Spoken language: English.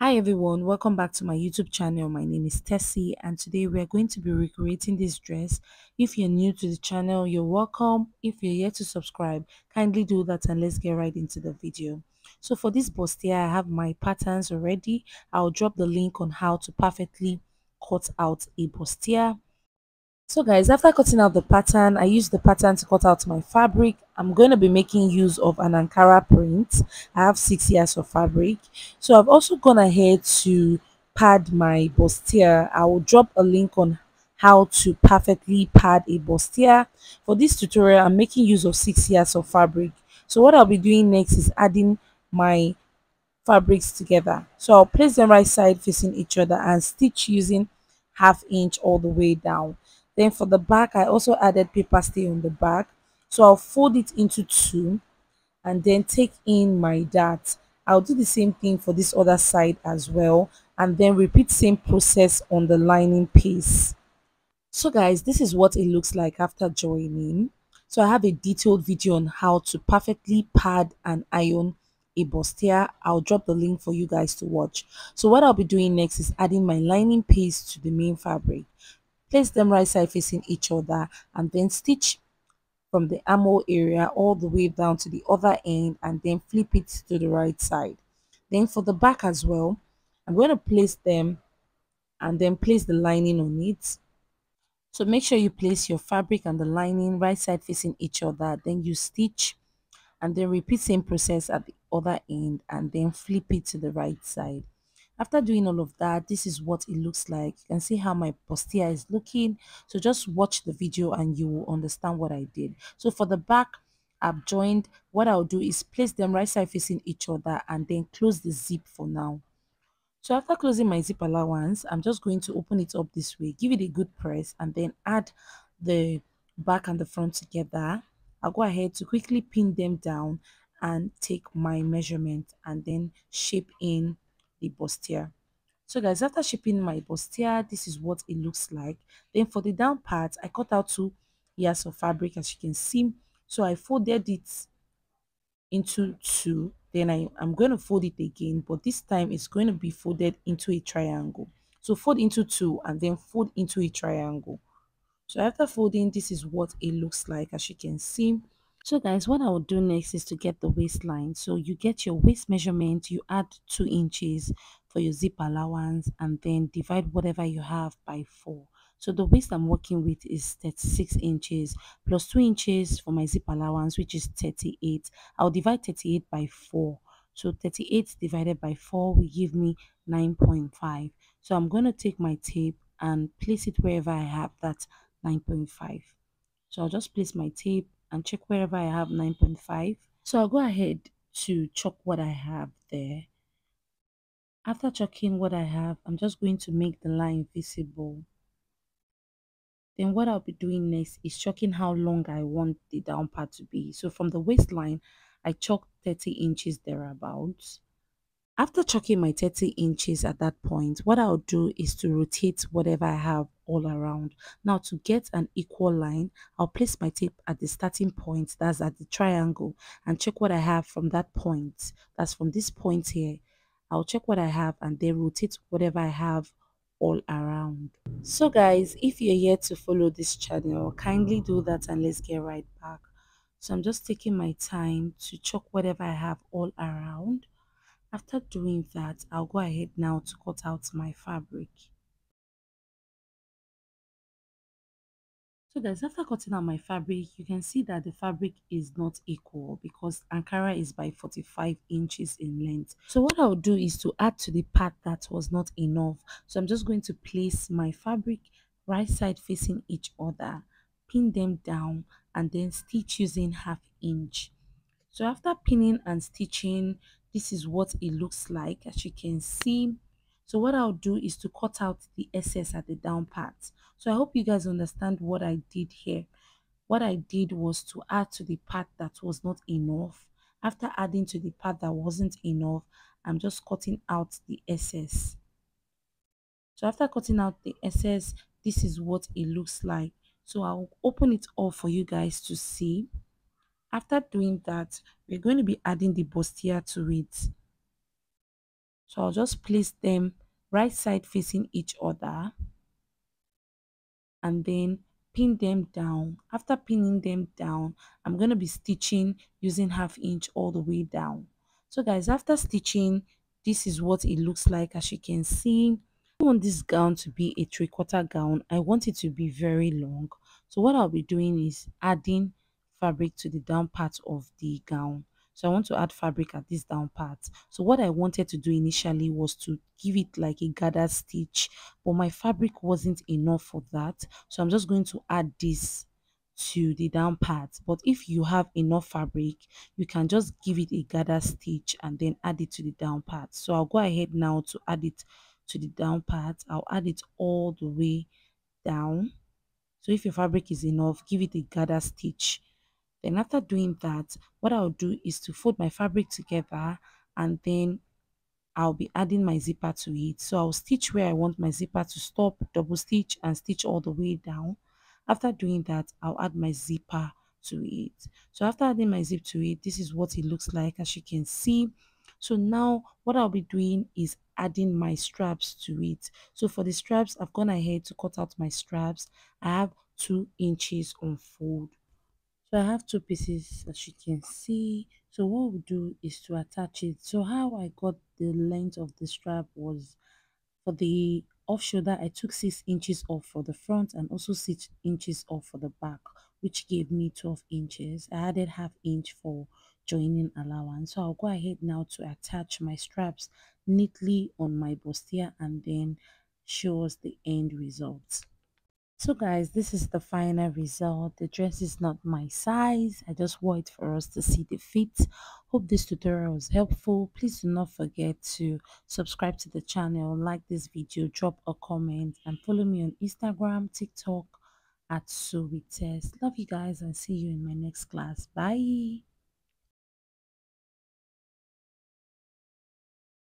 Hi everyone, welcome back to my YouTube channel. My name is Tessie and today we are going to be recreating this dress. If you're new to the channel, you're welcome. If you're yet to subscribe, kindly do that and let's get right into the video. So for this bustier, I have my patterns already. I'll drop the link on how to perfectly cut out a bustier. So guys, after cutting out the pattern, I used the pattern to cut out my fabric. I'm going to be making use of an Ankara print. I have 6 years of fabric. So I've also gone ahead to pad my bustier. I will drop a link on how to perfectly pad a bustier. For this tutorial, I'm making use of 6 years of fabric. So what I'll be doing next is adding my fabrics together. So I'll place them right side facing each other and stitch using half inch all the way down. Then for the back, I also added paper stay on the back. So I'll fold it into two and then take in my dart. I'll do the same thing for this other side as well and then repeat same process on the lining piece. So guys, this is what it looks like after joining. So I have a detailed video on how to perfectly pad and iron a bustier. I'll drop the link for you guys to watch. So what I'll be doing next is adding my lining piece to the main fabric. Place them right side facing each other and then stitch from the armhole area all the way down to the other end and then flip it to the right side. Then for the back as well, I'm going to place them and then place the lining on it. So make sure you place your fabric and the lining right side facing each other. Then you stitch and then repeat same process at the other end and then flip it to the right side. After doing all of that, this is what it looks like. You can see how my bustier is looking. So just watch the video and you will understand what I did. So for the back, I've joined. What I'll do is place them right side facing each other and then close the zip for now. So after closing my zip allowance, I'm just going to open it up this way, give it a good press and then add the back and the front together. I'll go ahead to quickly pin them down and take my measurement and then shape in the bustier. So guys, after shaping my bustier, this is what it looks like. Then for the down part, I cut out 2 yards of fabric as you can see. So I folded it into two, then I'm going to fold it again, but this time it's going to be folded into a triangle. So fold into two and then fold into a triangle. So after folding, this is what it looks like as you can see. So guys, what I will do next is to get the waistline. So you get your waist measurement, you add 2 inches for your zip allowance and then divide whatever you have by 4. So the waist I'm working with is 36 inches plus 2 inches for my zip allowance, which is 38. I'll divide 38 by 4. So 38 divided by 4 will give me 9.5. So I'm going to take my tape and place it wherever I have that 9.5. So I'll just place my tape and check wherever I have 9.5. So I'll go ahead to chalk what I have there. After chalking what I have, I'm just going to make the line visible. Then what I'll be doing next is chalking how long I want the down part to be. So from the waistline, I chalked 30 inches thereabouts. After chalking my 30 inches at that point, what I'll do is to rotate whatever I have all around. Now to get an equal line, I'll place my tape at the starting point, that's at the triangle, and check what I have from that point. That's from this point here. I'll check what I have and then rotate whatever I have all around. So guys, if you're yet to follow this channel, kindly do that and let's get right back. So I'm just taking my time to chalk whatever I have all around. After doing that, I'll go ahead now to cut out my fabric. So guys, after cutting out my fabric, you can see that the fabric is not equal because Ankara is by 45 inches in length. So what I'll do is to add to the part that was not enough. So I'm just going to place my fabric right side facing each other, pin them down and then stitch using half inch. So after pinning and stitching, this is what it looks like as you can see. So what I'll do is to cut out the excess at the down part. So I hope you guys understand what I did here. What I did was to add to the part that was not enough. After adding to the part that wasn't enough, I'm just cutting out the excess. So after cutting out the excess, this is what it looks like. So I'll open it up for you guys to see. After doing that, we're going to be adding the bustier to it. So I'll just place them right side facing each other and then pin them down. After pinning them down, I'm going to be stitching using 1/2 inch all the way down. So guys, after stitching, this is what it looks like. As you can see, I want this gown to be a 3/4 gown. I want it to be very long. So what I'll be doing is adding fabric to the down part of the gown. So I want to add fabric at this down part. So what I wanted to do initially was to give it like a gather stitch, but my fabric wasn't enough for that. So I'm just going to add this to the down part. But if you have enough fabric, you can just give it a gather stitch and then add it to the down part. So I'll go ahead now to add it to the down part. I'll add it all the way down. So if your fabric is enough, give it a gather stitch. Then after doing that, what I'll do is to fold my fabric together and then I'll be adding my zipper to it. So I'll stitch where I want my zipper to stop, double stitch and stitch all the way down. After doing that, I'll add my zipper to it. So after adding my zip to it, this is what it looks like, as you can see. So now what I'll be doing is adding my straps to it. So for the straps, I've gone ahead to cut out my straps. I have 2 inches on fold. So I have two pieces, as you can see. So what we do is to attach it. So how I got the length of the strap was for the off shoulder, I took 6 inches off for the front and also 6 inches off for the back, which gave me 12 inches. I added 1/2 inch for joining allowance. So I'll go ahead now to attach my straps neatly on my bustier and then show us the end result. So guys, this is the final result. The dress is not my size. I just wore it for us to see the fit. Hope this tutorial was helpful. Please do not forget to subscribe to the channel, like this video, drop a comment, and follow me on Instagram, TikTok at Suwitess. Love you guys and see you in my next class. Bye.